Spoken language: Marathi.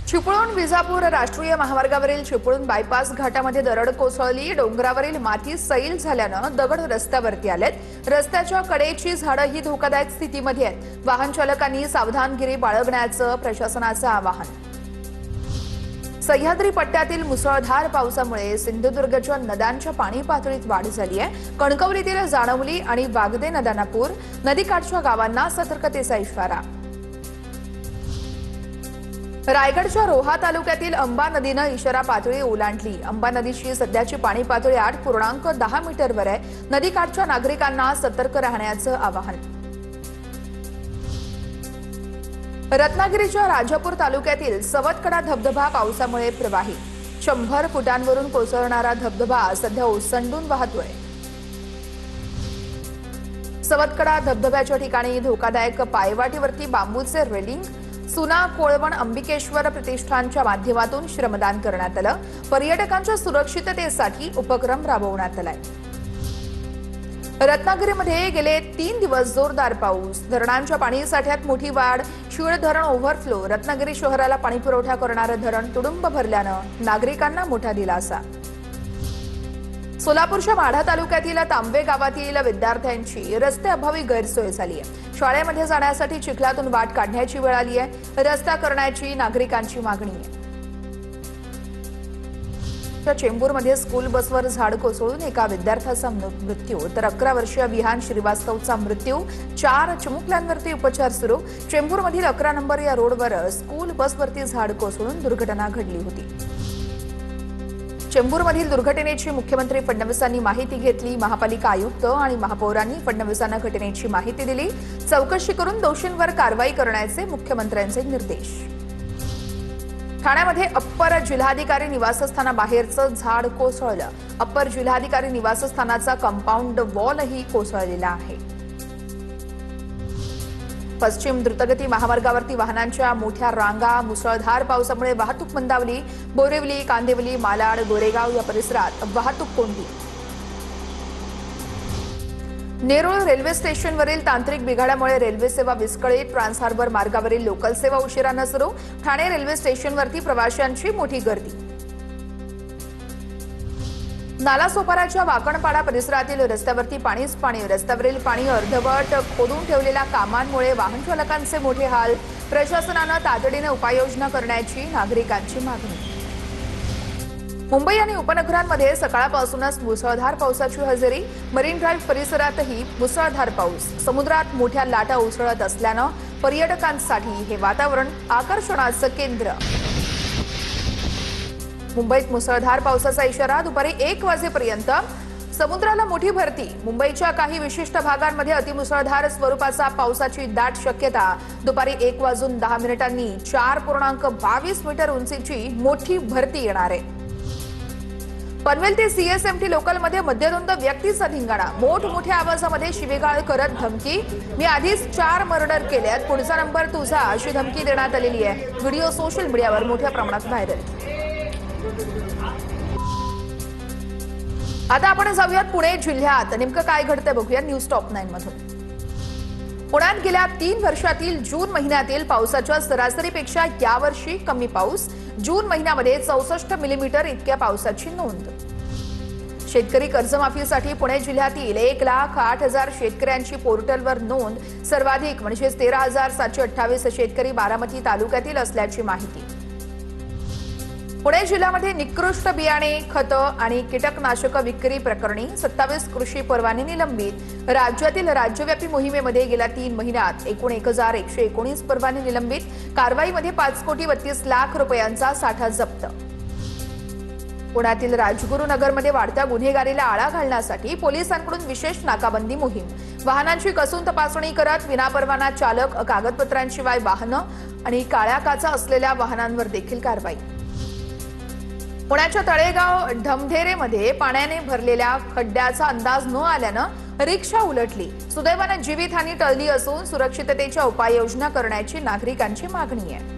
चिपळूण विजापूर राष्ट्रीय महामार्गावरील चिपळूण बायपास घाटामध्ये दरड कोसळली। डोंगरावरील माती सैल झाल्यानं दगड रस्त्यावरती आलेत। रस्त्याच्या कडेची झाडं ही धोकादायक स्थितीमध्ये आहेत। वाहन चालकांनी सावधानगिरी बाळगण्याचं प्रशासनाचं आवाहन। सह्याद्री पट्ट्यातील मुसळधार पावसामुळे सिंधुदुर्गच्या नद्यांच्या पाणी पातळीत वाढ झाली आहे। कणकवलीतील जाणवली आणि वागदे नद्यांना पूर, नदीकाठच्या गावांना सतर्कतेचा इशारा। रायगडच्या रोहा तालुक्यातील अंबा नदीनं इशारा पातळी ओलांडली। अंबा नदीची सध्याची पाणी पातळी 8.10 मीटरवर आहे। नदीकाठच्या नागरिकांना सतर्क राहण्याचं आवाहन। रत्नागिरीच्या राजापूर तालुक्यातील सवतकडा धबधबा पावसामुळे प्रवाहित। 100 फुटांवरून कोसळणारा धबधबा सध्या ओसंडून वाहतोय। सवतकडा धबधब्याच्या ठिकाणी धोकादायक पायवाटीवरती बांबूचे रेलिंग, सुना कोळवण अंबिकेश्वर प्रतिष्ठानच्या माध्यमातून श्रमदान करण्यात आलं। पर्यटकांच्या सुरक्षिततेसाठी उपक्रम राबवण्यात आलाय। रत्नागिरीमध्ये गेले 3 दिवस जोरदार पाऊस, धरणांच्या पाणी साठ्यात मोठी वाढ। शीळ धरण ओव्हरफ्लो, रत्नागिरी शहराला पाणीपुरवठा करणारं धरण तुडुंब भरल्यानं नागरिकांना मोठा दिलासा। सोलापूरच्या माढा तालुक्यातील तांबे गावातील विद्यार्थ्यांची रस्ते अभावी गैरसोय झाली आहे। शाळेमध्ये जाण्यासाठी चिखलातून वाट काढण्याची वेळ आली आहे। रस्ता करण्याची नागरिकांची मागणी आहे। चेंबूरमध्ये स्कूल बसवर झाड कोसळून एका विद्यार्थ्याचा मृत्यू, तर 11 वर्षीय विहान श्रीवास्तवचा मृत्यू। 4 चिमुकल्यांवरती उपचार सुरू। चेंबूरमधील 11 नंबर या रोडवर स्कूल बसवरती झाड कोसळून दुर्घटना घडली होती। चेंबूरमधील दुर्घटनेची मुख्यमंत्री फडणवीसांनी माहिती घेतली। महापालिका आयुक्त आणि महापौरांनी फडणवीसांना घटनेची माहिती दिली। चौकशी करून दोषींवर कारवाई करण्याचे मुख्यमंत्र्यांचे निर्देश। ठाण्यामध्ये अप्पर जिल्हाधिकारी निवासस्थानाबाहेरचं झाड कोसळलं। अप्पर जिल्हाधिकारी निवासस्थानाचा कंपाऊंड वॉलही कोसळलेला आहे। पश्चिम द्रुतगती महामार्गावरती वाहनांच्या मोठ्या रांगा, मुसळधार पावसामुळे वाहतूक मंदावली। बोरिवली, कांदिवली, मालाड, गोरेगाव या परिसरात वाहतूक कोंडी। नेरूळ रेल्वे स्टेशनवरील तांत्रिक बिघाडामुळे रेल्वे सेवा विस्कळीत। ट्रान्स हार्बर मार्गावरील लोकल सेवा उशिरानं सुरू। ठाणे रेल्वे स्टेशनवरती प्रवाशांची मोठी गर्दी। नालासोपाराच्या वाकणपाडा परिसरातील रस्त्यावरती पाणीच पाणी। रस्त्यावरील पाणी अर्धवट खोदून ठेवलेल्या कामांमुळे वाहन चालकांचे मोठे हाल। प्रशासनानं तातडीने उपाययोजना करण्याची नागरिकांची मागणी। मुंबई आणि उपनगरांमध्ये सकाळपासूनच मुसळधार पावसाची हजेरी। मरीन ड्राईव्ह परिसरातही मुसळधार पाऊस। समुद्रात मोठ्या लाटा उसळत असल्यानं पर्यटकांसाठी हे वातावरण आकर्षणाचं केंद्र। मुंबईत मुसळधार पावसाचा इशारा। दुपारी 1 वाजेपर्यंत समुद्राला मोठी भरती। मुंबईच्या काही विशिष्ट भागांमध्ये अतिमुसळधार स्वरूपाचा पावसाची दाट शक्यता। दुपारी 1:10 4.22 मीटर उंचीची मोठी भरती येणार आहे। पनवेल ते सीएसएमटी लोकलमध्ये मध्यदंत व्यक्तीचा धिंगाणा। मोठमोठ्या आवाजामध्ये शिवीगाळ करत धमकी। मी आधीच 4 मर्डर केलेत, पुढचा नंबर तुझा, अशी धमकी देण्यात आलेली आहे। व्हिडिओ सोशल मीडियावर मोठ्या प्रमाणात व्हायरल। आता आपण जाऊयात पुणे जिल्ह्यात नेमकं काय घडतंय बघूया न्यूज टॉप 9 मधून। पुण्यात गेल्या 3 वर्षातील जून महिन्यातील पावसाच्या सरासरीपेक्षा यावर्षी कमी पाऊस। जून महिन्यामध्ये 64 मिलीमीटर इतक्या पावसाची नोंद। शेतकरी कर्जमाफीसाठी पुणे जिल्ह्यातील 1,08,000 शेतकऱ्यांची पोर्टलवर नोंद। सर्वाधिक म्हणजे 13,728 शेतकरी बारामती तालुक्यातील असल्याची माहिती। पुणे जिल्ह्यामध्ये निकृष्ट बियाणे, खतं आणि कीटकनाशक विक्री प्रकरणी 27 कृषी परवाने निलंबित। राज्यातील राज्यव्यापी मोहिमेमध्ये गेल्या 3 महिन्यात एकूण 1,119 परवाने निलंबित। कारवाईमध्ये 5,32,00,000 रुपयांचा साठा जप्त। पुण्यातील राजगुरुनगरमध्ये वाढत्या गुन्हेगारीला आळा घालण्यासाठी पोलिसांकडून विशेष नाकाबंदी मोहीम। वाहनांची कसून तपासणी करत विनापरवाना चालक, कागदपत्रांशिवाय वाहनं आणि काळ्या काचा असलेल्या वाहनांवर देखील कारवाई। पुण्याच्या तळेगाव ढमढेरेमध्ये पाण्याने भरलेल्या खड्ड्याचा अंदाज न आल्यानं रिक्षा उलटली। सुदैवानं जीवितहानी टळली असून सुरक्षिततेच्या उपाययोजना करण्याची नागरिकांची मागणी आहे।